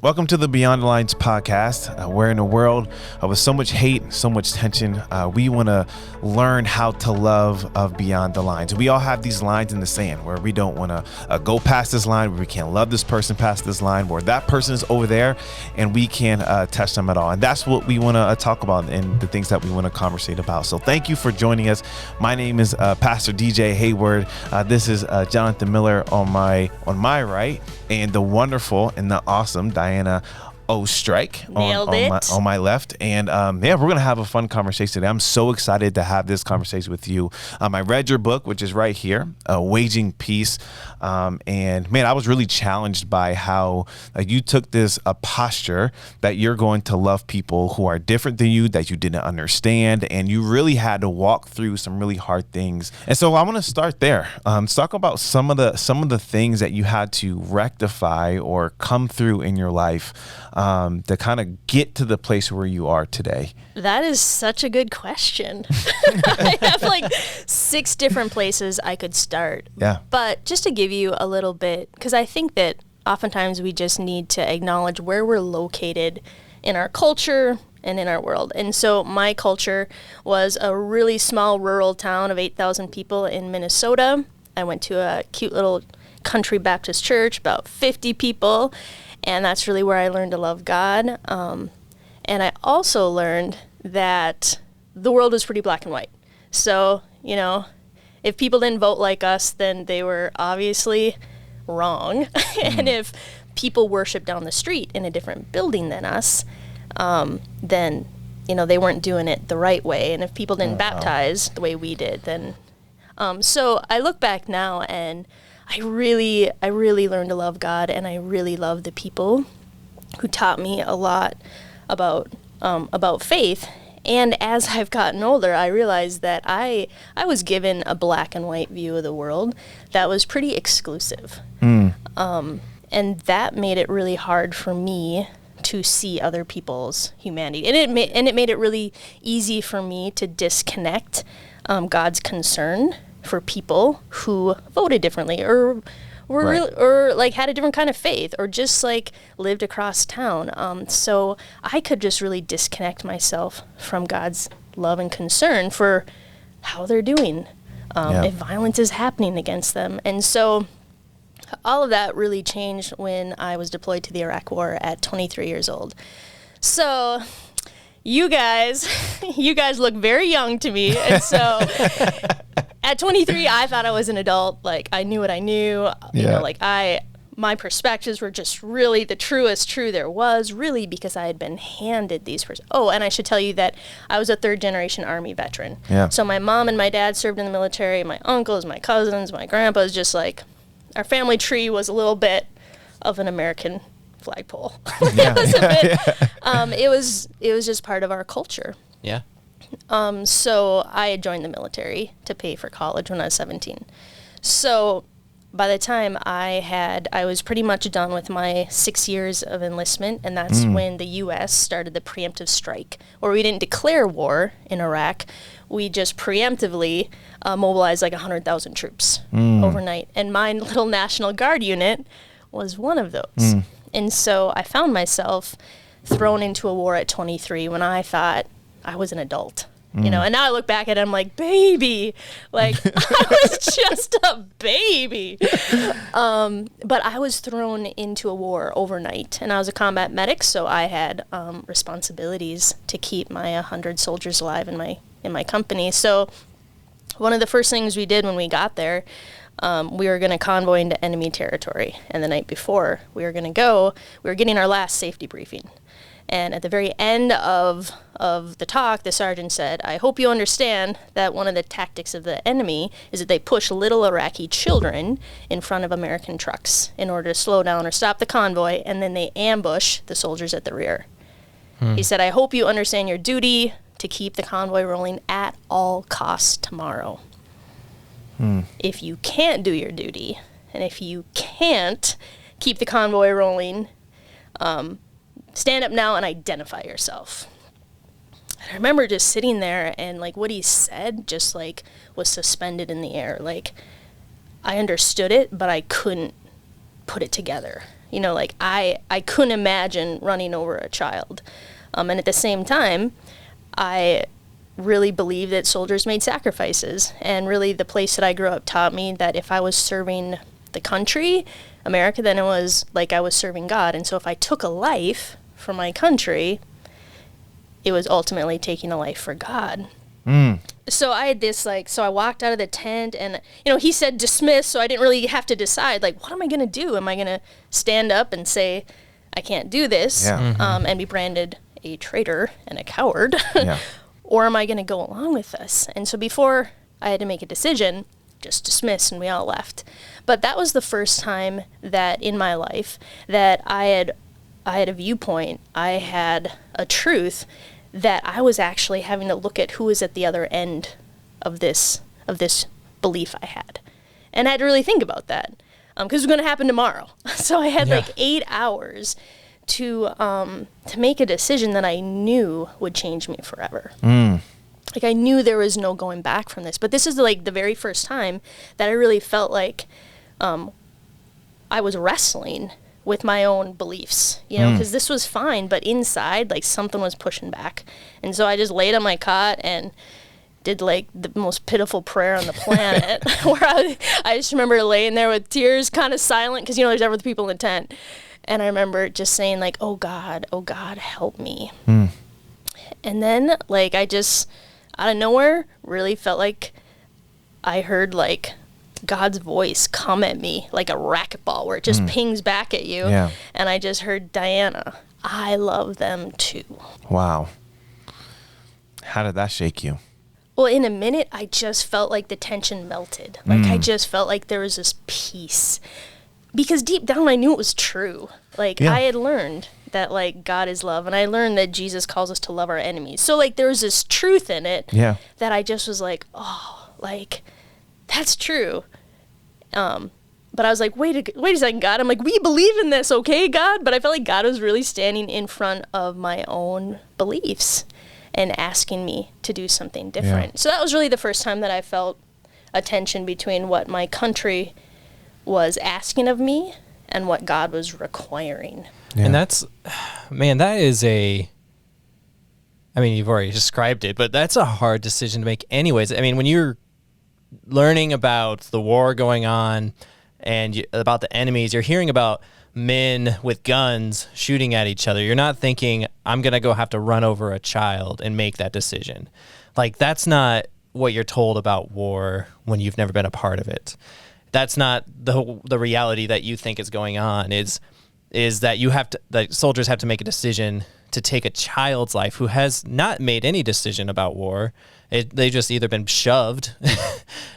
Welcome to the Beyond the Lines podcast. We're in a world with so much hate, so much tension. We want to learn how to love beyond the lines. We all have these lines in the sand where we don't want to go past this line, where we can't love this person past this line, where that person is over there and we can't touch them at all. And that's what we want to talk about and the things that we want to conversate about. So thank you for joining us. My name is Pastor DJ Hayward. This is Jonathan Miller on my right, and the wonderful and the awesome Diana Oestreich on my left. And we're going to have a fun conversation today. I'm so excited to have this conversation with you. I read your book, which is right here, Waging Peace. And man, I was really challenged by how you took this posture that you're going to love people who are different than you, that you didn't understand, and you really had to walk through some really hard things. And so I want to start there. Let's talk about some of the things that you had to rectify or come through in your life to kind of get to the place where you are today. That is such a good question. I have like 6 different places I could start. Yeah. But just to give you a little bit, because I think that oftentimes we just need to acknowledge where we're located in our culture and in our world. And so my culture was a really small rural town of 8,000 people in Minnesota. I went to a cute little country Baptist church, about 50 people. And that's really where I learned to love God. And I also learned that the world is pretty black and white. So, you know, if people didn't vote like us, then they were obviously wrong. And if people worship down the street in a different building than us, then, you know, they weren't doing it the right way. And if people didn't baptize the way we did, then... So I look back now and I really learned to love God, and I really love the people who taught me a lot about faith. And as I've gotten older, I realized that I was given a black and white view of the world that was pretty exclusive. And that made it really hard for me to see other people's humanity. And it made it really easy for me to disconnect God's concern for people who voted differently or were or like had a different kind of faith or just like lived across town. So I could just really disconnect myself from God's love and concern for how they're doing, if violence is happening against them. And so all of that really changed when I was deployed to the Iraq War at 23 years old. So you guys look very young to me. And so at 23, I thought I was an adult. Like, I knew what I knew. You know, like my perspectives were just really the truest true there was, really, because I had been handed these. Oh, and I should tell you that I was a 3rd-generation Army veteran. Yeah. So my mom and my dad served in the military. My uncles, my cousins, my grandpas, just like our family tree was a little bit of an American flagpole. It was just part of our culture. Yeah. So I had joined the military to pay for college when I was 17. So by the time I was pretty much done with my 6 years of enlistment, and that's when the U.S. started the preemptive strike, where we didn't declare war in Iraq. We just preemptively mobilized like 100,000 troops overnight. And my little National Guard unit was one of those. And so I found myself thrown into a war at 23 when I thought I was an adult, you know, and now I look back at it, I'm like, baby, like I was just a baby. But I was thrown into a war overnight, and I was a combat medic, so I had responsibilities to keep my 100 soldiers alive in my company. So one of the first things we did when we got there, we were going to convoy into enemy territory. And the night before we were getting our last safety briefing. And at the very end of the talk, the sergeant said, I hope you understand that one of the tactics of the enemy is that they push little Iraqi children in front of American trucks in order to slow down or stop the convoy, and then they ambush the soldiers at the rear. He said, I hope you understand your duty to keep the convoy rolling at all costs tomorrow. If you can't do your duty, and if you can't keep the convoy rolling, stand up now and identify yourself. And I remember just sitting there and like what he said just like was suspended in the air. Like I understood it, but I couldn't put it together. You know, like I couldn't imagine running over a child. And at the same time, I really believe that soldiers made sacrifices. And really the place that I grew up taught me that if I was serving the country, America, then it was like I was serving God. And so if I took a life for my country, it was ultimately taking a life for God. So I had this, like, so I walked out of the tent and, you know, he said dismiss, so I didn't really have to decide, like, what am I going to do? Am I going to stand up and say, I can't do this, and be branded a traitor and a coward? Or am I going to go along with this? And so before I had to make a decision, just dismiss, and we all left. But that was the first time that in my life that I had a viewpoint, I had a truth that I was actually having to look at who was at the other end of this belief I had. And I had to really think about that, because it was going to happen tomorrow. So I had like 8 hours to make a decision that I knew would change me forever. Like I knew there was no going back from this. But this is like the very first time that I really felt like I was wrestling with my own beliefs, you know, because this was fine, but inside, like, something was pushing back. And so I just laid on my cot and did, like, the most pitiful prayer on the planet, where I just remember laying there with tears, kind of silent, because, you know, there's other people in the tent. And I remember just saying, like, oh, God, help me. And then, like, I just, out of nowhere, really felt like I heard, like, God's voice come at me like a racquetball, where it just pings back at you. And I just heard, Diana, I love them too. Wow. How did that shake you? Well, in a minute, I just felt like the tension melted. Like I just felt like there was this peace, because deep down I knew it was true. Like I had learned that, like, God is love, and I learned that Jesus calls us to love our enemies. So, like, there was this truth in it that I just was like, oh, like, that's true. But I was like, wait a second, God. I'm like, we believe in this, okay, God? But I felt like God was really standing in front of my own beliefs and asking me to do something different. So that was really the first time that I felt a tension between what my country was asking of me and what God was requiring. And that's, man, that is I mean, you've already described it, but that's a hard decision to make anyways. I mean, when you're learning about the war going on and about the enemies, you're hearing about men with guns shooting at each other. You're not thinking, I'm going to go have to run over a child and make that decision. Like, that's not what you're told about war when you've never been a part of it. That's not the reality that you think is going on, is that that soldiers have to make a decision to take a child's life who has not made any decision about war. They just either been shoved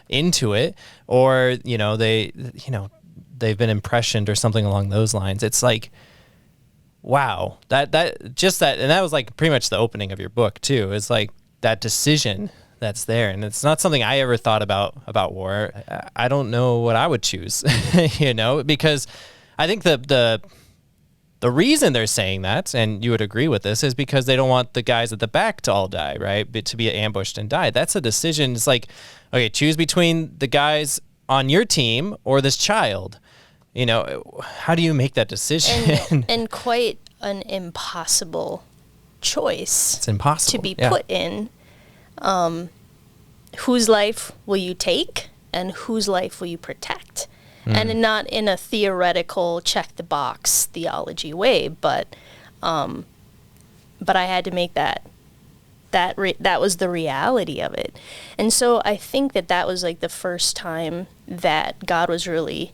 into it, or they've been impressioned or something along those lines. It's like, wow, that and that was like pretty much the opening of your book too. It's like that decision that's there, and it's not something I ever thought about war. I don't know what I would choose, because I think the reason they're saying that, and you would agree with this, is because they don't want the guys at the back to all die, right? To be ambushed and die. That's a decision. It's like, okay, choose between the guys on your team or this child. How do you make that decision? And quite an impossible choice. It's impossible to be put in. Whose life will you take, and whose life will you protect? And not in a theoretical check the box theology way, but I had to make that was the reality of it. And so I think that was like the first time that God was really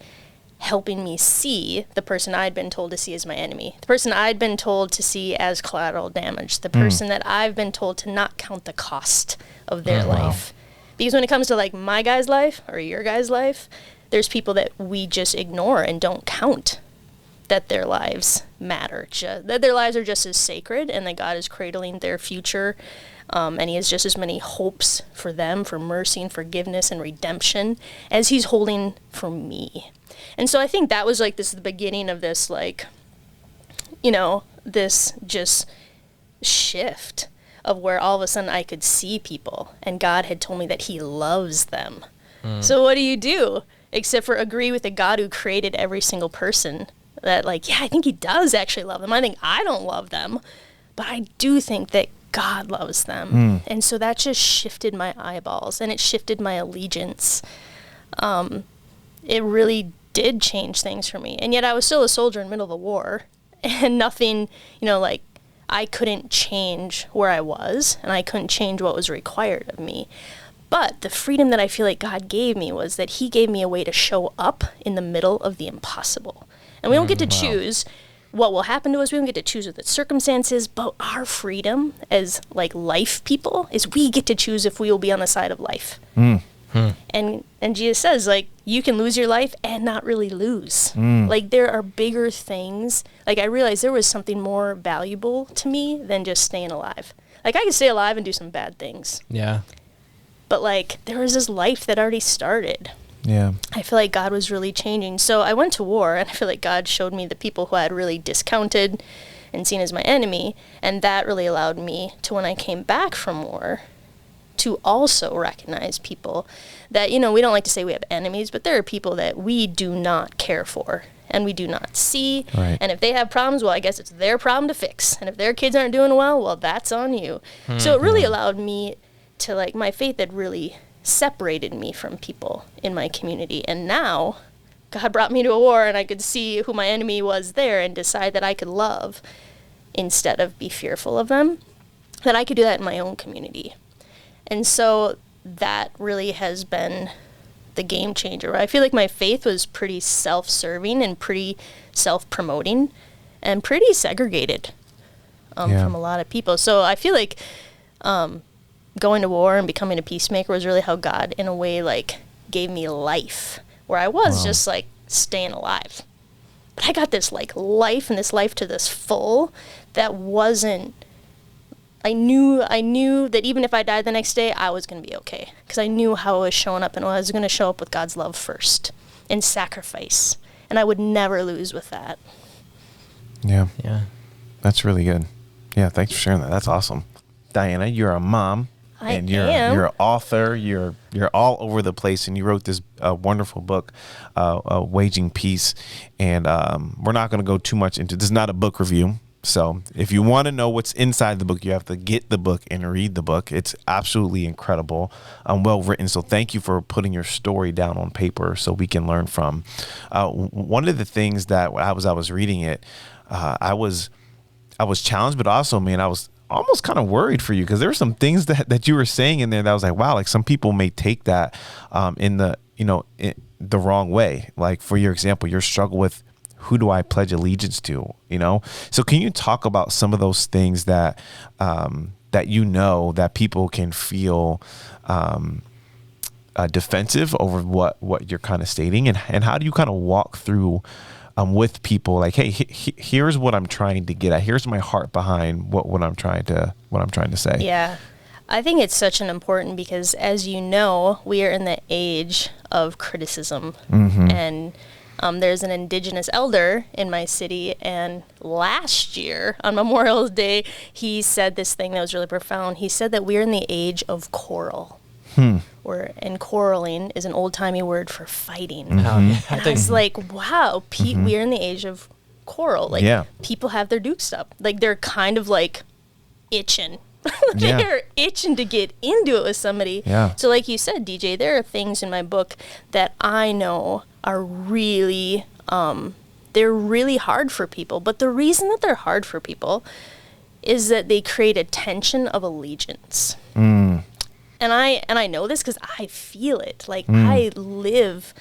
helping me see the person I'd been told to see as my enemy, the person I'd been told to see as collateral damage, the person that I've been told to not count the cost of their life. Because when it comes to like my guy's life or your guy's life, there's people that we just ignore and don't count that their lives matter, that their lives are just as sacred, and that God is cradling their future, and he has just as many hopes for them, for mercy and forgiveness and redemption, as he's holding for me. And so I think that was like the beginning of this, like, this just shift of where all of a sudden I could see people, and God had told me that he loves them. So what do? Except for agree with the God who created every single person that like, yeah, I think he does actually love them. I think I don't love them, but I do think that God loves them. And so that just shifted my eyeballs, and it shifted my allegiance. It really did change things for me. And yet I was still a soldier in the middle of the war, and nothing, like I couldn't change where I was, and I couldn't change what was required of me. But the freedom that I feel like God gave me was that he gave me a way to show up in the middle of the impossible. And we don't get to choose what will happen to us. We don't get to choose what the circumstances, but our freedom as like life people is we get to choose if we will be on the side of life. And Jesus says, like, you can lose your life and not really lose. Like, there are bigger things. Like, I realized there was something more valuable to me than just staying alive. Like, I could stay alive and do some bad things. Yeah. But, like, there was this life that already started. Yeah. I feel like God was really changing. So I went to war, and I feel like God showed me the people who I had really discounted and seen as my enemy. And that really allowed me to, when I came back from war, to also recognize people that, we don't like to say we have enemies, but there are people that we do not care for and we do not see. Right. And if they have problems, well, I guess it's their problem to fix. And if their kids aren't doing well, that's on you. So it really allowed me to, like, my faith had really separated me from people in my community. And now God brought me to a war, and I could see who my enemy was there and decide that I could love instead of be fearful of them, that I could do that in my own community. And so that really has been the game changer. I feel like my faith was pretty self-serving and pretty self-promoting and pretty segregated from a lot of people. So I feel like going to war and becoming a peacemaker was really how God, in a way, like, gave me life, where I was just, like, staying alive. But I got this, like, life, and this life to this full that wasn't, I knew that even if I died the next day, I was going to be okay, because I knew how I was showing up, and I was going to show up with God's love first and sacrifice, and I would never lose with that. Yeah. Yeah. That's really good. Yeah, thanks for sharing that. That's awesome. Diana, you're a mom. And you're an author. You're all over the place, and you wrote this wonderful book, Waging Peace. And we're not going to go too much into this. Is not a book review. So if you want to know what's inside the book, you have to get the book and read the book. It's absolutely incredible, well written. So thank you for putting your story down on paper so we can learn from. One of the things that I was reading it, I was challenged, but also, man, I was almost kind of worried for you, because there were some things that you were saying in there that I was like, wow, like some people may take that in the the wrong way. Like, for your example, your struggle with who do I pledge allegiance to, So can you talk about some of those things that that people can feel defensive over what you're kind of stating, and how do you kind of walk through with people, like, hey, here's what I'm trying to get at. Here's my heart behind what I'm trying to say. Yeah. I think it's such an important, because, as you know, we are in the age of criticism. And there's an Indigenous elder in my city, and last year on Memorial Day, he said this thing that was really profound. He said that we're in the age of quarrel. And Coraline is an old-timey word for fighting. And I was like, wow, we're in the age of quarrel. Like, people have their dukes up. Like, they're kind of, like, itching. They're itching to get into it with somebody. So like you said, DJ, there are things in my book that I know are really, they're really hard for people. But the reason that they're hard for people is that they create a tension of allegiance. And I know this because I feel it. Like, I live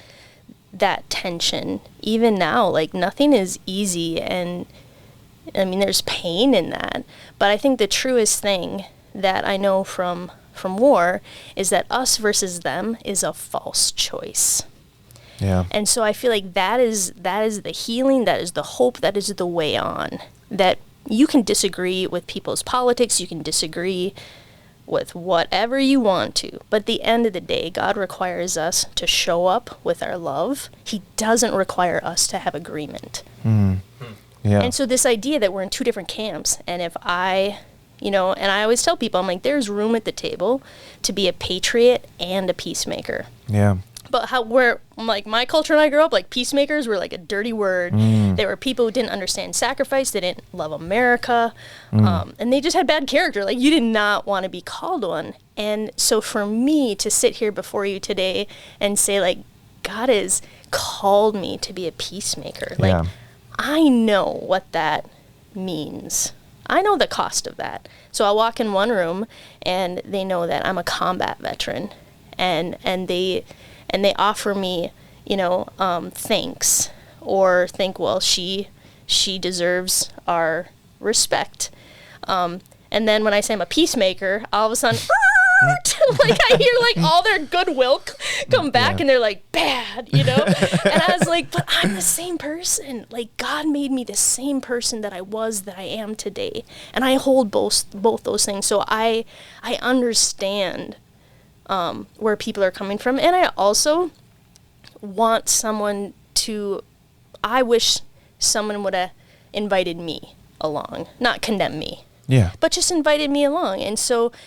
that tension even now. Like, nothing is easy, and I mean, there's pain in that. But I think the truest thing that I know from war is that us versus them is a false choice. Yeah. And so I feel like that is the healing, that is the hope, that is the way on. That you can disagree with people's politics, you can disagree with whatever you want to, but at the end of the day, God requires us to show up with our love. He doesn't require us to have agreement. Yeah. And so this idea that we're in two different camps, and if I, and I always tell people, I'm like, there's room at the table to be a patriot and a peacemaker. Yeah. But where like my culture and I grew up, like peacemakers were like a dirty word. They were people who didn't understand sacrifice. They didn't love America. And they just had bad character. Like you did not want to be called one. And so for me to sit here before you today and say like, God has called me to be a peacemaker. Like I know what that means. I know the cost of that. So I walk in one room and they know that I'm a combat veteran, and they offer me, thanks, or think, well, she deserves our respect. And then when I say I'm a peacemaker, all of a sudden, like I hear like all their goodwill come back, and they're like, bad, And I was like, but I'm the same person. Like God made me the same person that I am today, and I hold both those things. So I understand where people are coming from, and I also want someone to. I wish someone would have invited me along, not condemn me. Yeah. But just invited me along. And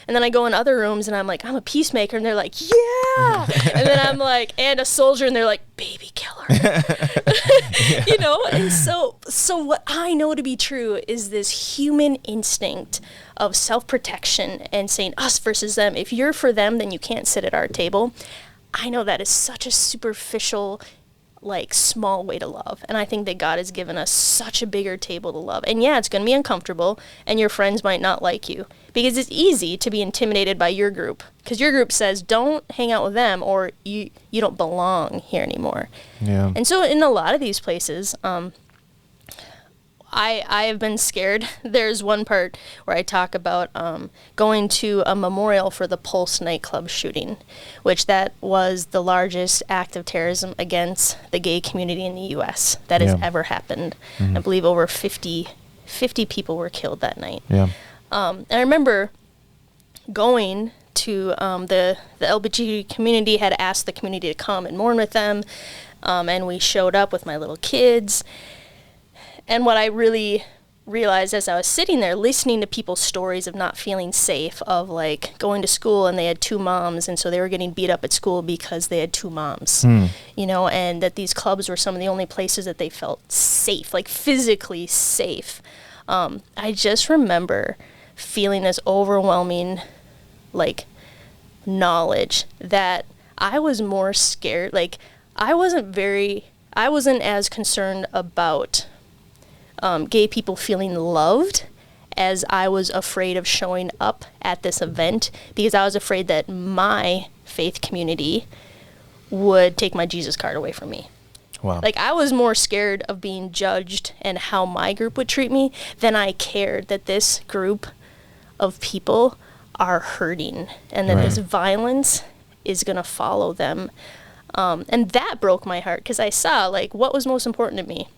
then I go in other rooms and I'm like, I'm a peacemaker. And they're like, yeah. And then I'm like, and a soldier. And they're like, baby killer. And so what I know to be true is this human instinct of self-protection and saying us versus them. If you're for them, then you can't sit at our table. I know that is such a superficial, like small way to love. And I think that God has given us such a bigger table to love. And yeah, it's going to be uncomfortable and your friends might not like you because it's easy to be intimidated by your group because your group says don't hang out with them or you don't belong here anymore. Yeah. And so in a lot of these places, I have been scared. There's one part where I talk about going to a memorial for the Pulse nightclub shooting, which that was the largest act of terrorism against the gay community in the U.S. that has ever happened. I believe over 50 people were killed that night. Yeah. And I remember going to the LGBT community had asked the community to come and mourn with them, and we showed up with my little kids. And what I really realized as I was sitting there listening to people's stories of not feeling safe, of like going to school and they had two moms and so they were getting beat up at school because they had two moms, and that these clubs were some of the only places that they felt safe, like physically safe. I just remember feeling this overwhelming, like, knowledge that I was more scared. Like, I wasn't as concerned about gay people feeling loved as I was afraid of showing up at this event, because I was afraid that my faith community would take my Jesus card away from me. Wow. Like, I was more scared of being judged and how my group would treat me than I cared that this group of people are hurting and that this violence is going to follow them. And that broke my heart, because I saw, like, what was most important to me.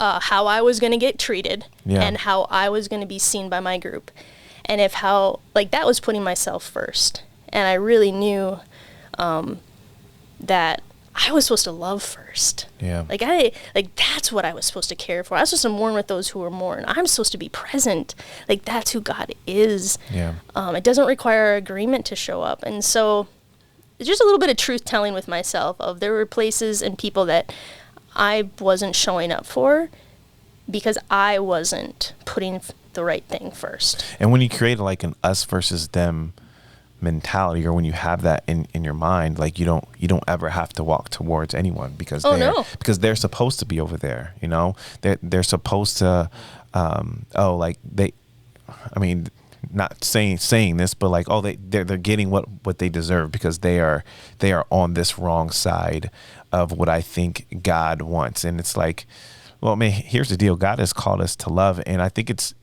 How I was going to get treated and how I was going to be seen by my group. And that was putting myself first. And I really knew that I was supposed to love first. Yeah. That's what I was supposed to care for. I was supposed to mourn with those who were mourn. I'm supposed to be present. Like, that's who God is. Yeah. It doesn't require agreement to show up. And so it's just a little bit of truth telling with myself of there were places and people that I wasn't showing up for because I wasn't putting the right thing first. And when you create like an us versus them mentality, or when you have that in your mind, like you don't ever have to walk towards anyone because they're supposed to be over there, they're supposed to not saying this, but like, they're getting what they deserve because they are on this wrong side of what I think God wants. And it's like, well, man, here's the deal. God has called us to love. And I think it's,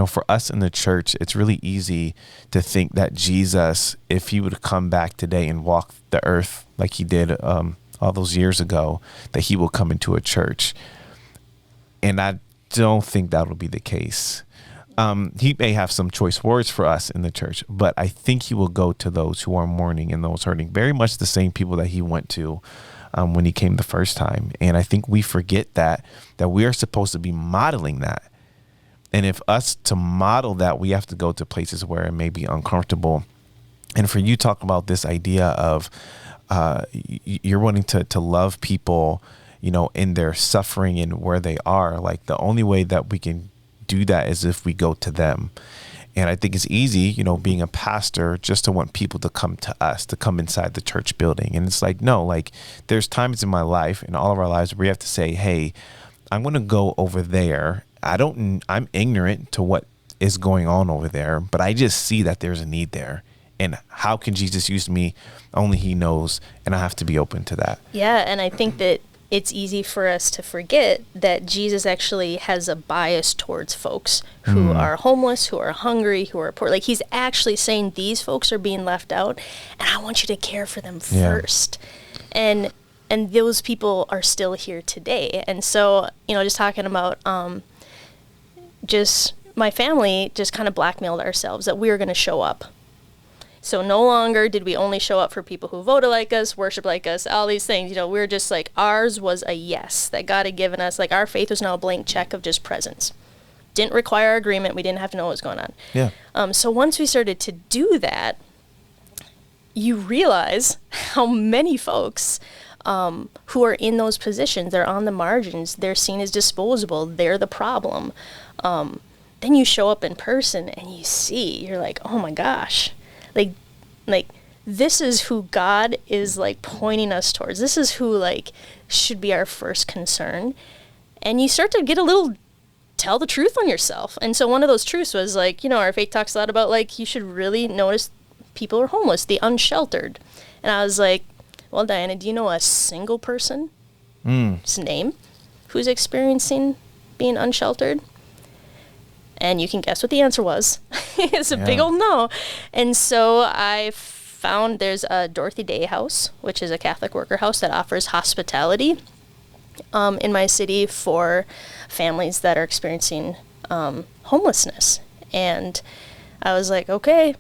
for us in the church, it's really easy to think that Jesus, if he would come back today and walk the earth like he did all those years ago, that he will come into a church. And I don't think that will be the case. He may have some choice words for us in the church, but I think he will go to those who are mourning and those hurting, very much the same people that he went to when he came the first time. And I think we forget that we are supposed to be modeling that. And if us to model that, we have to go to places where it may be uncomfortable. And for you talk about this idea of you're wanting to love people, in their suffering and where they are. Like, the only way that we can do that is if we go to them. And I think it's easy, being a pastor, just to want people to come to us, to come inside the church building. And it's like, no, like, there's times in my life, in all of our lives, where we have to say, hey, I'm going to go over there. I'm ignorant to what is going on over there, but I just see that there's a need there. And how can Jesus use me? Only he knows. And I have to be open to that. Yeah. And I think that it's easy for us to forget that Jesus actually has a bias towards folks who are homeless, who are hungry, who are poor. Like, he's actually saying these folks are being left out, and I want you to care for them first. And those people are still here today. And so, just talking about just my family just kind of blackmailed ourselves that we were going to show up. So no longer did we only show up for people who voted like us, worship like us, all these things. We were just like, ours was a yes that God had given us. Like, our faith was now a blank check of just presence. Didn't require agreement. We didn't have to know what was going on. Yeah. So once we started to do that, you realize how many folks who are in those positions, they're on the margins, they're seen as disposable, they're the problem. Then you show up in person and you're like, oh my gosh. Like this is who God is like pointing us towards. This is who like should be our first concern. And you start to get a little tell the truth on yourself. And so one of those truths was like, our faith talks a lot about like, you should really notice people who are homeless, the unsheltered. And I was like, well, Diana, do you know a single person's name who's experiencing being unsheltered? And you can guess what the answer was. It's a big old no. And so I found there's a Dorothy Day House, which is a Catholic worker house that offers hospitality in my city for families that are experiencing homelessness. And I was like, okay.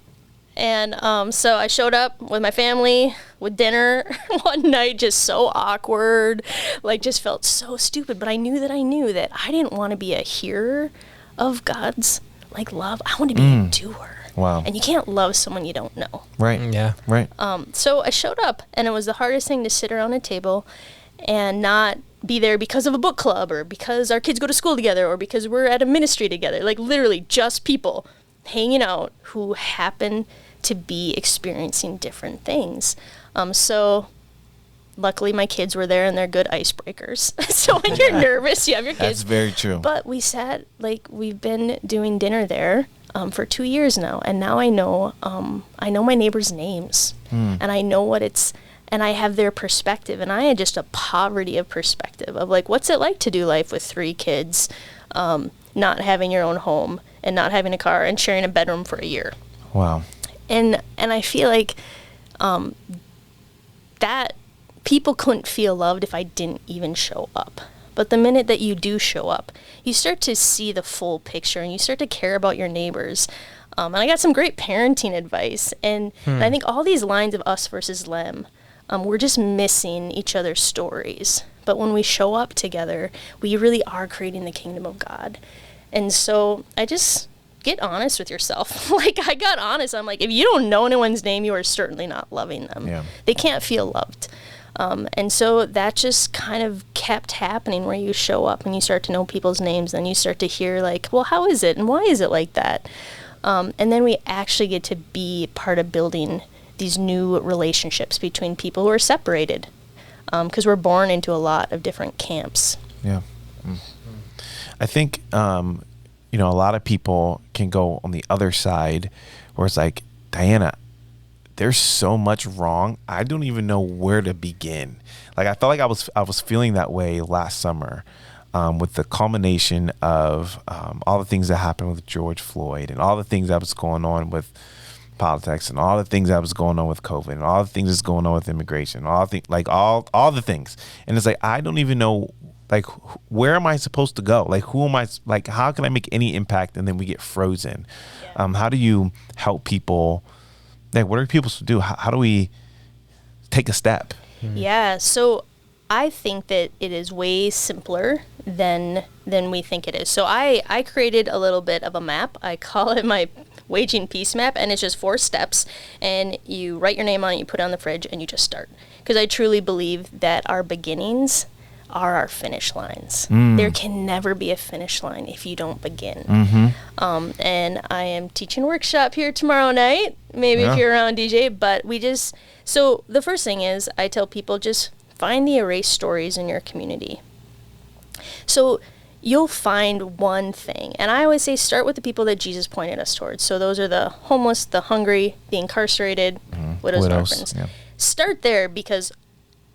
And so I showed up with my family with dinner one night, just so awkward, like just felt so stupid. But I knew that I didn't want to be a hearer of God's like love. I want to be a doer. Wow. And you can't love someone you don't know. Right. Yeah. Right. So I showed up, and it was the hardest thing to sit around a table and not be there because of a book club or because our kids go to school together or because we're at a ministry together. Like, literally just people hanging out who happen to be experiencing different things. So luckily my kids were there and they're good icebreakers. So when you're nervous, you have your kids. That's very true. But we sat, like, we've been doing dinner there for 2 years now. And now I know my neighbors' names and I know what it's, and I have their perspective. And I had just a poverty of perspective of like, what's it like to do life with 3 kids, not having your own home and not having a car and sharing a bedroom for a year. Wow. And I feel like that people couldn't feel loved if I didn't even show up. But the minute that you do show up, you start to see the full picture and you start to care about your neighbors. And I got some great parenting advice. And I think all these lines of us versus them, we're just missing each other's stories. But when we show up together, we really are creating the kingdom of God. And so I just get honest with yourself. Like, I got honest. I'm like, if you don't know anyone's name, you are certainly not loving them. Yeah. They can't feel loved. And so that just kind of kept happening where you show up and you start to know people's names. Then you start to hear like, well, how is it? And why is it like that? And then we actually get to be part of building these new relationships between people who are separated. Because we're born into a lot of different camps. Yeah. I think, a lot of people can go on the other side where it's like, Diana, there's so much wrong. I don't even know where to begin. Like, I felt like I was feeling that way last summer with the culmination of all the things that happened with George Floyd and all the things that was going on with politics and all the things that was going on with COVID and all the things that's going on with immigration, all the things. And it's like, I don't even know, like, where am I supposed to go? Like, who am I? Like, how can I make any impact? And then we get frozen. Yeah. How do you help people? Like, what are people supposed to do? How do we take a step? Yeah. So I think that it is way simpler than we think it is. So I created a little bit of a map. I call it my Waging Peace Map, and it's just 4 steps, and you write your name on it, you put it on the fridge, and you just start. Because I truly believe that our beginnings are our finish lines. There can never be a finish line if you don't begin. And I am teaching a workshop here tomorrow night, maybe if you're around, DJ, but so the first thing is I tell people just find the erased stories in your community. So you'll find one thing. And I always say start with the people that Jesus pointed us towards. So those are the homeless, the hungry, the incarcerated, widows and orphans. Yeah. Start there because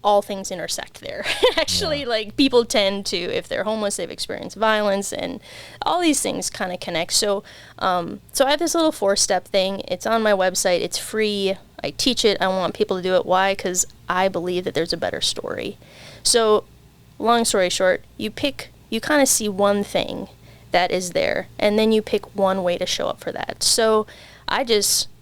all things intersect there. Actually, like people tend to, if they're homeless, they've experienced violence, and all these things kind of connect. So so I have this little 4-step thing. It's on my website. It's free. I teach it. I want people to do it. Why? Because I believe that there's a better story. So long story short, you kind of see one thing that is there, and then you pick one way to show up for that. So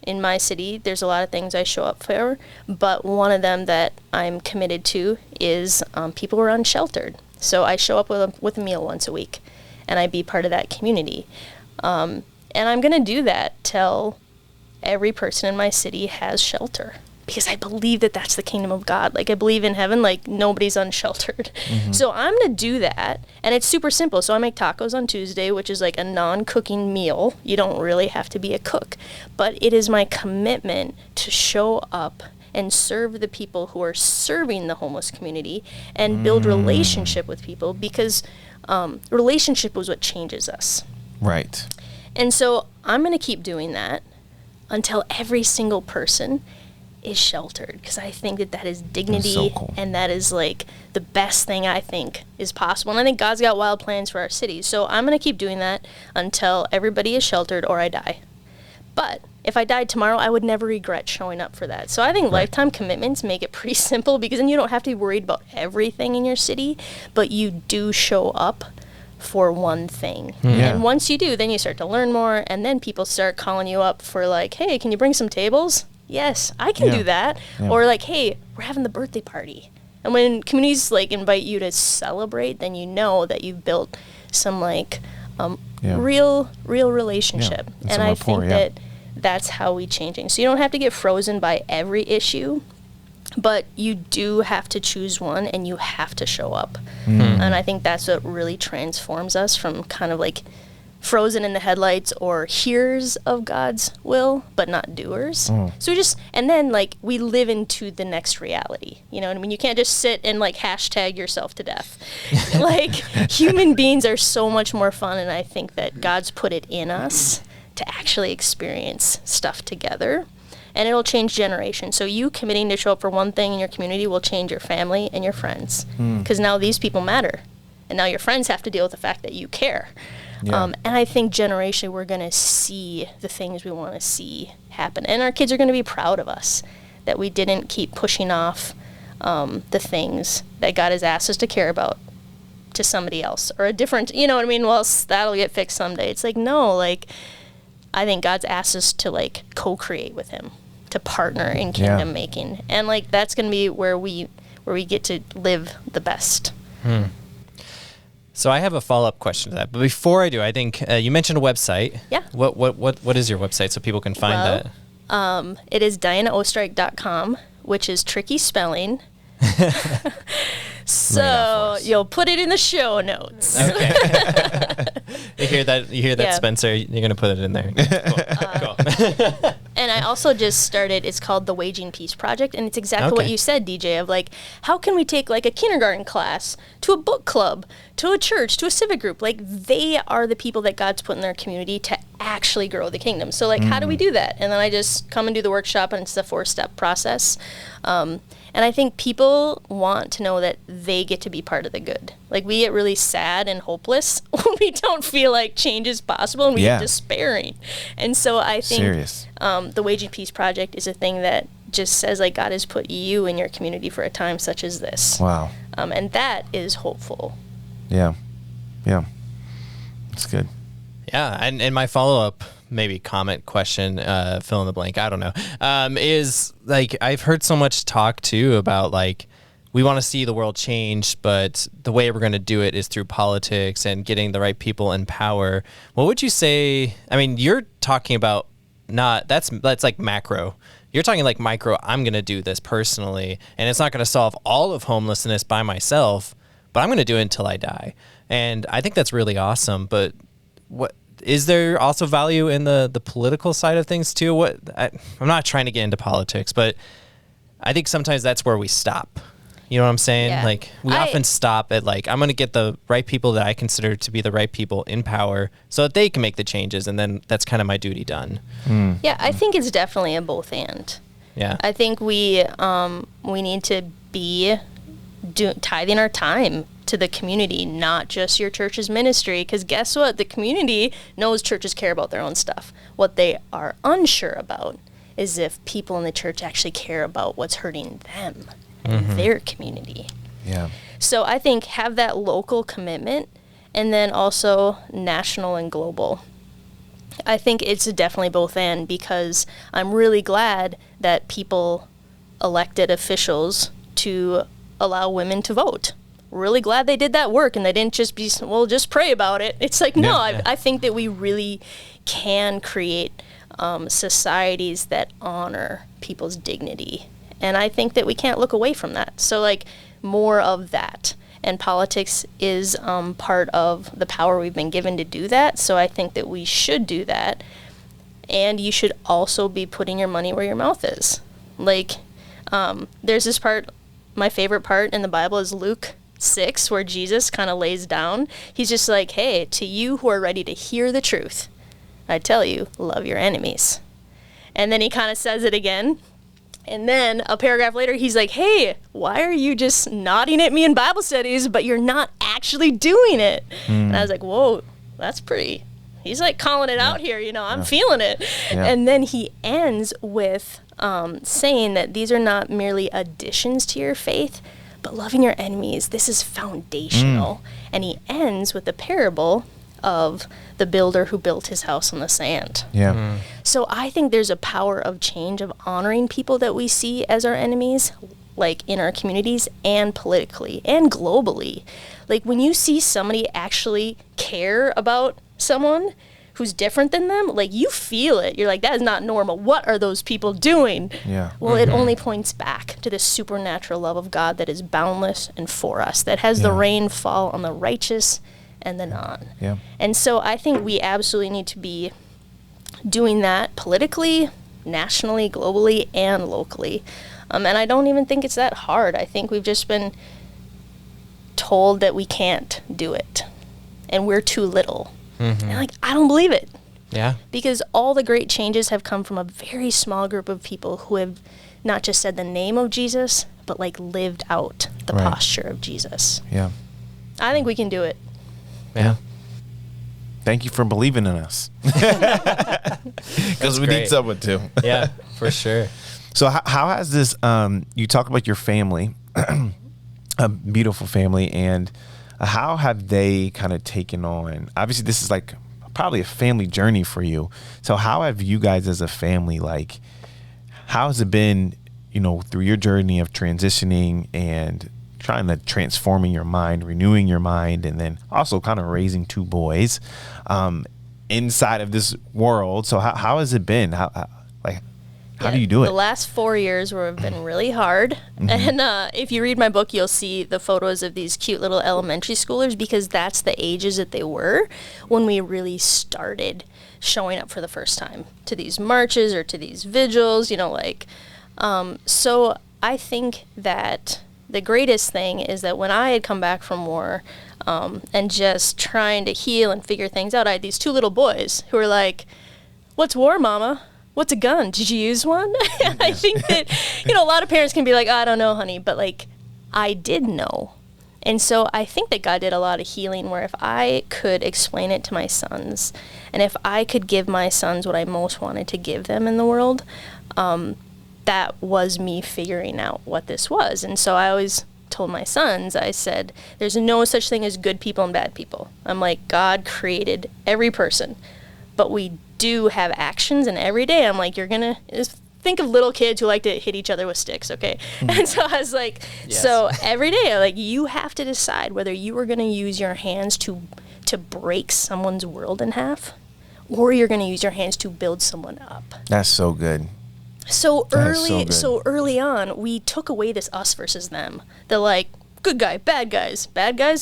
in my city, there's a lot of things I show up for, but one of them that I'm committed to is people who are unsheltered. So I show up with a meal once a week, and I be part of that community. And I'm going to do that till every person in my city has shelter, because I believe that that's the kingdom of God. Like, I believe in heaven, like, nobody's unsheltered. So I'm going to do that, and it's super simple. So I make tacos on Tuesday, which is like a non-cooking meal. You don't really have to be a cook, but it is my commitment to show up and serve the people who are serving the homeless community and build relationship with people, because relationship is what changes us. Right. And so I'm going to keep doing that until every single person is sheltered, because I think that is dignity. That's so cool. And that is like the best thing I think is possible. And I think God's got wild plans for our cities. So I'm going to keep doing that until everybody is sheltered or I die. But if I died tomorrow, I would never regret showing up for that. So I think lifetime commitments make it pretty simple, because then you don't have to be worried about everything in your city, but you do show up for one thing. And once you do, then you start to learn more, and then people start calling you up for like, hey, can you bring some tables? Yes, I can do that. Or like, hey, we're having the birthday party. And when communities like invite you to celebrate, then you know that you've built some like real relationship. And I think that that's how we change things. So you don't have to get frozen by every issue, but you do have to choose one, and you have to show up. And I think that's what really transforms us from kind of like frozen in the headlights or hearers of God's will, but not doers. So and then like we live into the next reality. You know what I mean? You can't just sit and like hashtag yourself to death. Like, human beings are so much more fun, and I think that God's put it in us to actually experience stuff together, and it'll change generations. So you committing to show up for one thing in your community will change your family and your friends, because now these people matter, and now your friends have to deal with the fact that you care. And I think generationally we're going to see the things we want to see happen. And our kids are going to be proud of us that we didn't keep pushing off the things that God has asked us to care about to somebody else, or a different, you know what I mean? Well, that'll get fixed someday. It's like, no, like, I think God's asked us to like co-create with him, to partner in kingdom making. And like, that's going to be where we get to live the best. So I have a follow-up question to that. But before I do, I think you mentioned a website. Yeah. What is your website so people can find that? It is dianaoestreich.com, which is tricky spelling. So you'll put it in the show notes. Okay. You hear that, Spencer? You're gonna put it in there. Cool. And I also just started. It's called the Waging Peace Project, and it's exactly what you said, DJ. Of like, how can we take like a kindergarten class to a book club, to a church, to a civic group? Like, they are the people that God's put in their community to actually grow the kingdom. So like, how do we do that? And then I just come and do the workshop, and it's a 4-step process. And I think people want to know that they get to be part of the good. Like, we get really sad and hopeless when we don't feel like change is possible, and we get despairing. And so I think the Waging Peace Project is a thing that just says, like, God has put you in your community for a time such as this. Wow. And that is hopeful. Yeah. Yeah. That's good. Yeah. And my follow-up maybe comment, question, fill in the blank, I don't know, is like, I've heard so much talk too about like, we want to see the world change, but the way we're going to do it is through politics and getting the right people in power. What would you say? I mean, you're talking about that's like macro. You're talking like micro, I'm going to do this personally, and it's not going to solve all of homelessness by myself, but I'm going to do it until I die. And I think that's really awesome. But what is there also value in the political side of things too? I'm not trying to get into politics, but I think sometimes that's where we stop. You know what I'm saying? Yeah. Like we often stop at like, I'm going to get the right people that I consider to be the right people in power so that they can make the changes. And then that's kind of my duty done. Yeah, I think it's definitely a both and. Yeah. I think we need to be tithing our time to the community, not just your church's ministry. Because guess what? The community knows churches care about their own stuff. What they are unsure about is if people in the church actually care about what's hurting them. Their community. Yeah. So I think have that local commitment and then also national and global. I think it's definitely both and, because I'm really glad that people elected officials to allow women to vote. Really glad they did that work and they didn't just be, well, just pray about it. It's like, no, I think that we really can create societies that honor people's dignity. And I think that we can't look away from that. So, like, more of that. And politics is part of the power we've been given to do that. So I think that we should do that. And you should also be putting your money where your mouth is. Like, there's this part, my favorite part in the Bible is Luke 6, where Jesus kind of lays down. He's just like, hey, to you who are ready to hear the truth, I tell you, love your enemies. And then he kind of says it again. And then a paragraph later, he's like, hey, why are you just nodding at me in Bible studies, but you're not actually doing it? And I was like, whoa, that's pretty. He's like calling it out here, I'm feeling it. Yeah. And then he ends with saying that these are not merely additions to your faith, but loving your enemies. This is foundational. And he ends with the parable of the builder who built his house on the sand. Yeah. So I think there's a power of change, of honoring people that we see as our enemies, like in our communities and politically and globally. Like when you see somebody actually care about someone who's different than them, like you feel it. You're like, that is not normal. What are those people doing? Yeah. Well, it only points back to the supernatural love of God that is boundless and for us, that has the rain fall on the righteous and the non. Yeah. And so I think we absolutely need to be doing that politically, nationally, globally, and locally. And I don't even think it's that hard. I think we've just been told that we can't do it and we're too little. And like, I don't believe it. Yeah. Because all the great changes have come from a very small group of people who have not just said the name of Jesus, but like lived out the posture of Jesus. Yeah. I think we can do it. Yeah. Thank you for believing in us. Because we need someone to. Yeah, for sure. So how has this, you talk about your family, a beautiful family, and how have they kind of taken on, obviously this is like probably a family journey for you. So how have you guys as a family, like, how has it been, through your journey of transitioning and trying to transforming your mind, renewing your mind, and then also kind of raising two boys inside of this world? So how has it been? How do you do it? The last 4 years have been really hard. And if you read my book, you'll see the photos of these cute little elementary schoolers, because that's the ages that they were when we really started showing up for the first time to these marches or to these vigils, so I think that the greatest thing is that when I had come back from war and just trying to heal and figure things out, I had these two little boys who were like, what's war, mama? What's a gun? Did you use one? And I think that, a lot of parents can be like, I don't know, honey, but like, I did know. And so I think that God did a lot of healing where if I could explain it to my sons, and if I could give my sons what I most wanted to give them in the world, that was me figuring out what this was. And so I always told my sons, I said, there's no such thing as good people and bad people. I'm like, God created every person, but we do have actions, and every day I'm like, you're gonna think of little kids who like to hit each other with sticks, okay? And so I was like, so every day, like, you have to decide whether you are gonna use your hands to break someone's world in half, or you're going to use your hands to build someone up. That's so good. So That is so early, good. so early on, we took away this us versus them. They're like, good guy, bad guys,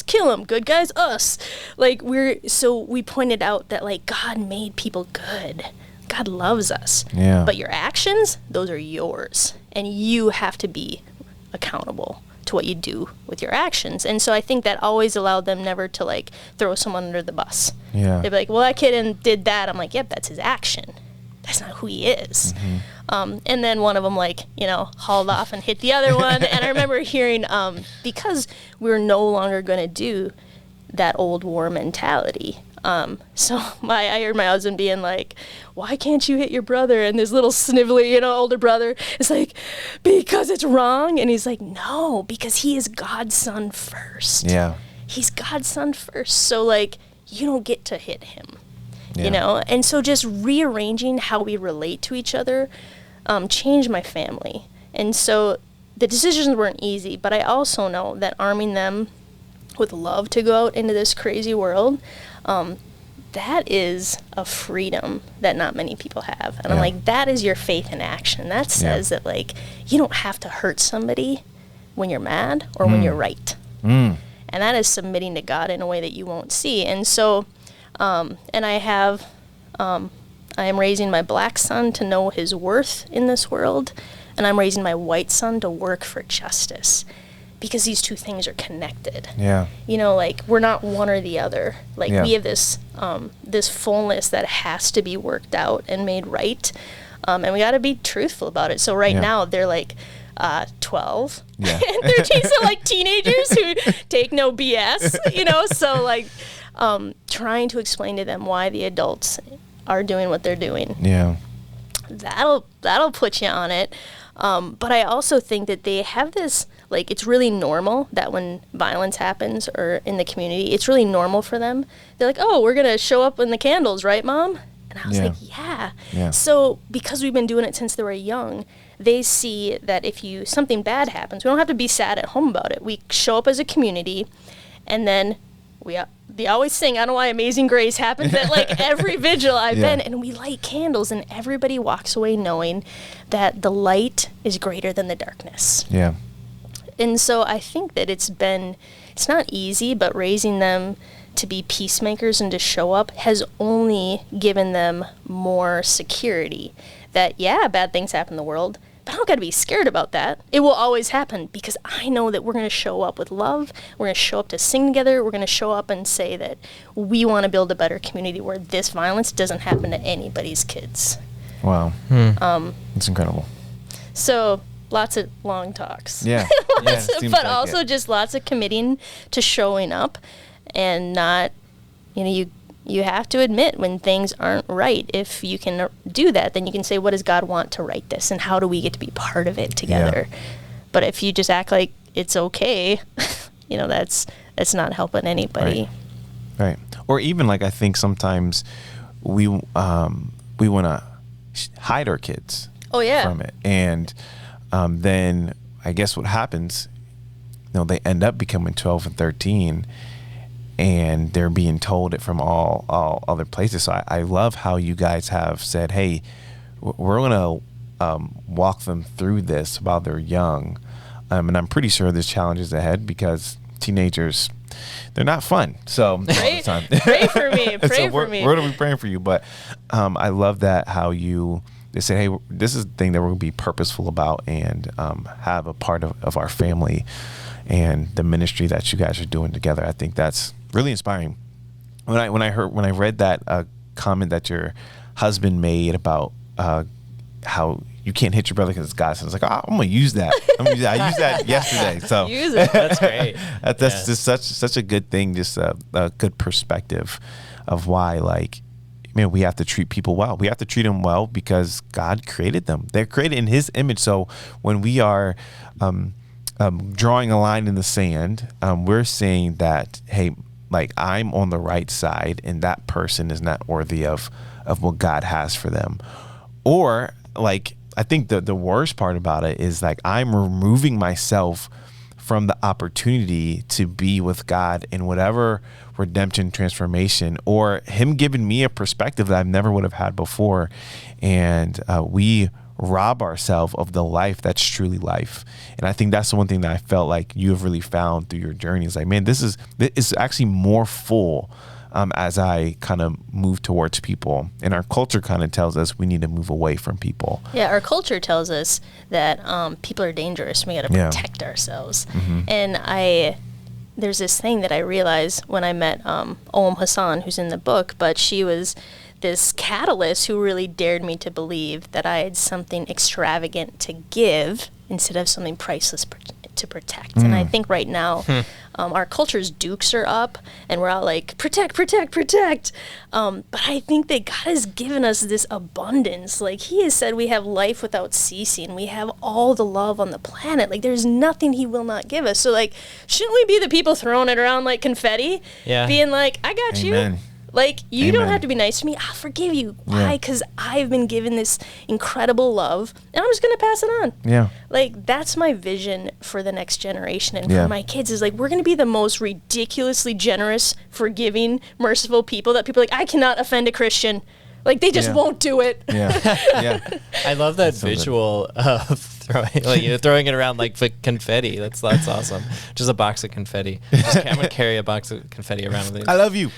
kill them, good guys, us. Like we pointed out that like God made people good. God loves us. Yeah. But your actions, those are yours. And you have to be accountable to what you do with your actions. And so I think that always allowed them never to like throw someone under the bus. Yeah. They'd be like, well, that kid did that. I'm like, yep, that's his action. That's not who he is. And then one of them like, hauled off and hit the other one. And I remember hearing, because we're no longer going to do that old war mentality. So I heard my husband being like, why can't you hit your brother? And this little snivelly, older brother is like, because it's wrong. And he's like, no, because he is God's son first. Yeah. He's God's son first. So like, you don't get to hit him, Yeah. And so just rearranging how we relate to each other, changed my family. And so the decisions weren't easy, but I also know that arming them with love to go out into this crazy world, that is a freedom that not many people have. And I'm Yeah. like, that is your faith in action. That says that like, you don't have to hurt somebody when you're mad or when you're right. And that is submitting to God in a way that you won't see. And so, and I am raising my black son to know his worth in this world, and I'm raising my white son to work for justice, because these two things are connected. Yeah. Like we're not one or the other. Like Yeah. we have this this fullness that has to be worked out and made right, and we got to be truthful about it. So right Yeah. now they're like 12 Yeah. and 13, so like teenagers who take no BS, So like trying to explain to them why the adults are doing what they're doing. Yeah. That'll put you on it. But I also think that they have this, like, it's really normal that when violence happens or in the community, it's really normal for them. They're like, oh, we're going to show up in the candles, right, Mom? And I was Yeah. like, yeah. Yeah. So because we've been doing it since they were young, they see that if something bad happens, we don't have to be sad at home about it. We show up as a community, and then they always sing, I don't know why Amazing Grace happens at like every vigil I've Yeah. been, and we light candles, and everybody walks away knowing that the light is greater than the darkness. Yeah. And so I think that it's not easy, but raising them to be peacemakers and to show up has only given them more security that, yeah, bad things happen in the world, but I don't got to be scared about that. It will always happen because I know that we're going to show up with love. We're going to show up to sing together. We're going to show up and say that we want to build a better community where this violence doesn't happen to anybody's kids. Wow. It's incredible. So lots of long talks. Yeah. Yeah, it seems but like also it. just lots of committing to showing up and not, you have to admit when things aren't right. If you can do that, then you can say, what does God want to right this, and how do we get to be part of it together? Yeah. But if you just act like it's okay, that's not helping anybody. Right. Or even like, I think sometimes we want to hide our kids Oh yeah. from it. And then I guess what happens, they end up becoming 12 and 13, and they're being told it from all other places. So I love how you guys have said, hey, we're going to walk them through this while they're young. And I'm pretty sure there's challenges ahead because teenagers, they're not fun. So all the time. Pray for me. Pray for me. We're going to be praying for you. But I love that how they say, hey, this is the thing that we're going to be purposeful about and have a part of our family and the ministry that you guys are doing together. I think that's really inspiring. When I read that comment that your husband made about how you can't hit your brother because it's God's son, I was like, oh, I'm gonna use that. I used that yesterday. So Use it. That's great. that's just such a good thing. Just a good perspective of why, like, man, we have to treat people well. We have to treat them well because God created them. They're created in His image. So when we are drawing a line in the sand, we're saying that, hey, like, I'm on the right side and that person is not worthy of what God has for them. Or like, I think the worst part about it is like I'm removing myself from the opportunity to be with God in whatever redemption, transformation, or him giving me a perspective that I never would have had before. And we rob ourselves of the life that's truly life. And I think that's the one thing that I felt like you have really found through your journey. Is like, man, this is actually more full as I kind of move towards people. And our culture kind of tells us we need to move away from people. Yeah, our culture tells us that people are dangerous. We got to protect ourselves. And there's this thing that I realized when I met Hassan, who's in the book, but she was this catalyst who really dared me to believe that I had something extravagant to give instead of something priceless to protect. And I think right now our culture's dukes are up and we're all like, protect, protect, protect. But I think that God has given us this abundance. Like he has said we have life without ceasing. We have all the love on the planet. Like there's nothing he will not give us. So like, shouldn't we be the people throwing it around like confetti? Yeah. Being like, I got Amen. you. Like, you don't have to be nice to me. I'll forgive you. Why? Because I've been given this incredible love, and I'm just going to pass it on. Yeah. Like, that's my vision for the next generation and for my kids is, like, we're going to be the most ridiculously generous, forgiving, merciful people that people are like, I cannot offend a Christian. Like, they just won't do it. Yeah. I love that visual of throwing it around like confetti. That's awesome. Just a box of confetti. I'm going to carry a box of confetti around with me. I love you.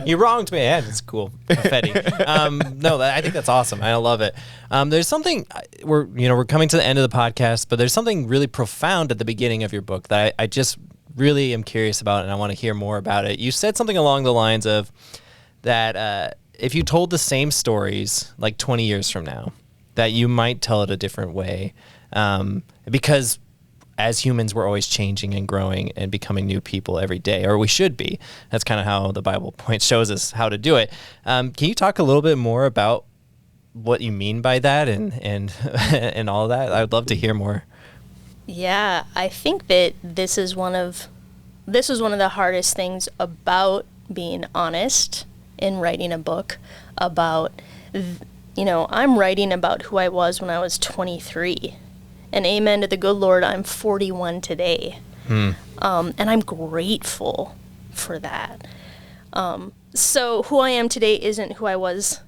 You wronged me. Yeah, it's cool. Confetti. I think that's awesome. I love it. There's something, we're coming to the end of the podcast, but there's something really profound at the beginning of your book that I just really am curious about, and I want to hear more about it. You said something along the lines of that if you told the same stories like 20 years from now, that you might tell it a different way, because as humans, we're always changing and growing and becoming new people every day, or we should be. That's kind of how the Bible shows us how to do it. Can you talk a little bit more about what you mean by that and and all of that? I would love to hear more. Yeah, I think that this was one of the hardest things about being honest in writing a book about, I'm writing about who I was when I was 23. And amen to the good Lord, I'm 41 today. And I'm grateful for that. So who I am today isn't who I was,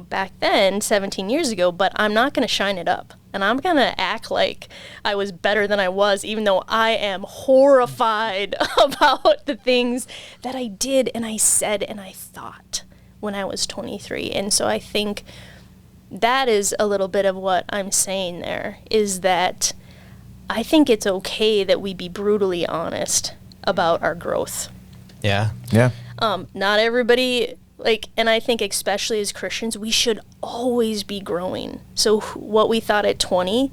back then, 17 years ago, but I'm not going to shine it up. And I'm going to act like I was better than I was, even though I am horrified about the things that I did and I said and I thought when I was 23. And so I think that is a little bit of what I'm saying there, is that I think it's okay that we be brutally honest about our growth. Yeah. Not everybody, and I think especially as Christians, we should always be growing. So what we thought at 20,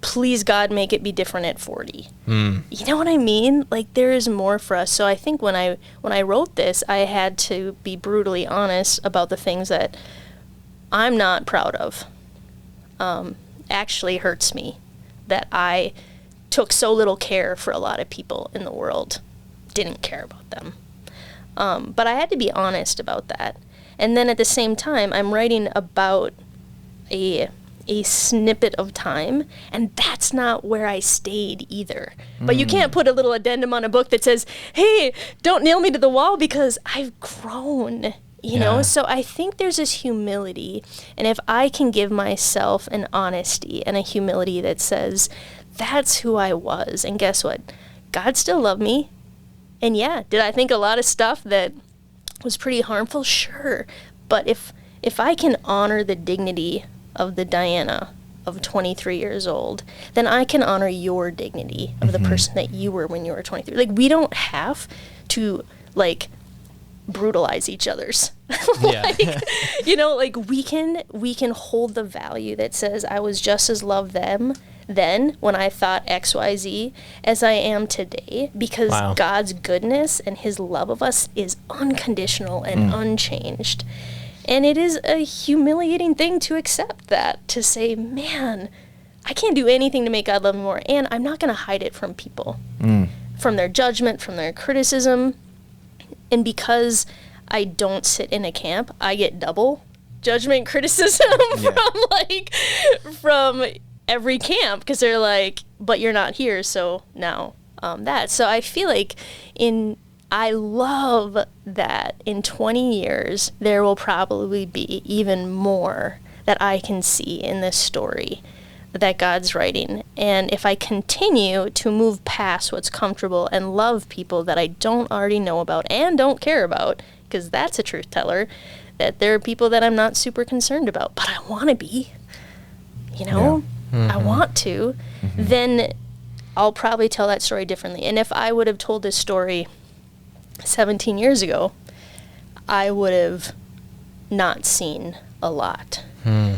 please God, make it be different at 40. You know what I mean? Like, there is more for us. So I think when I wrote this, I had to be brutally honest about the things that I'm not proud of. Actually hurts me that I took so little care for a lot of people in the world. Didn't care about them. But I had to be honest about that. And then at the same time, I'm writing about a snippet of time, and that's not where I stayed either. But you can't put a little addendum on a book that says, hey, don't nail me to the wall because I've grown. So I think there's this humility, and if I can give myself an honesty and a humility that says, that's who I was, and guess what? God still loved me, and did I think a lot of stuff that was pretty harmful? Sure, but if I can honor the dignity of the Diana of 23 years old, then I can honor your dignity of the person that you were when you were 23. Like, we don't have to, brutalize each other's. We can hold the value that says I was just as loved them then when I thought XYZ as I am today, because God's goodness and his love of us is unconditional and unchanged. And it is a humiliating thing to accept that, to say, man, I can't do anything to make God love me more, and I'm not going to hide it from people, from their judgment, from their criticism. And because I don't sit in a camp, I get double judgment criticism from every camp, because they're like, but you're not here, so now that. So I feel like I love that in 20 years, there will probably be even more that I can see in this story that God's writing. And if I continue to move past what's comfortable and love people that I don't already know about and don't care about, because that's a truth teller, that there are people that I'm not super concerned about, but I want to be, I want to, then I'll probably tell that story differently. And if I would have told this story 17 years ago, I would have not seen a lot.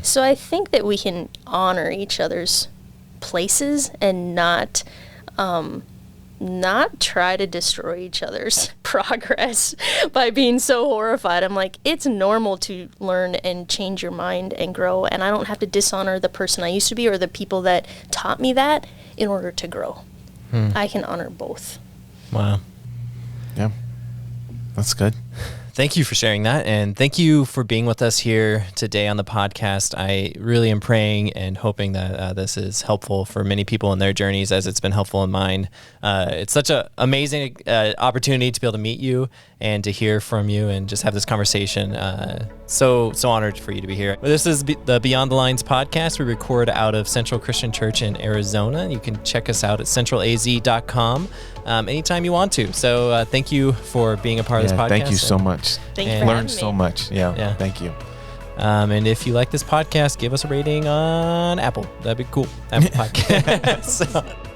So I think that we can honor each other's places and not try to destroy each other's progress by being so horrified. I'm like, it's normal to learn and change your mind and grow, and I don't have to dishonor the person I used to be or the people that taught me that in order to grow. I can honor both. Wow. Yeah, that's good. Thank you for sharing that, and thank you for being with us here today on the podcast. I really am praying and hoping that this is helpful for many people in their journeys as it's been helpful in mine. It's such an amazing opportunity to be able to meet you and to hear from you and just have this conversation. So honored for you to be here. This is the Beyond the Lines podcast. We record out of Central Christian Church in Arizona. You can check us out at centralaz.com anytime you want to. So thank you for being a part of this podcast. Thank you so much. Thank you for Learned so much. Yeah. Thank you. And if you like this podcast, give us a rating on Apple. That'd be cool. Apple Podcast.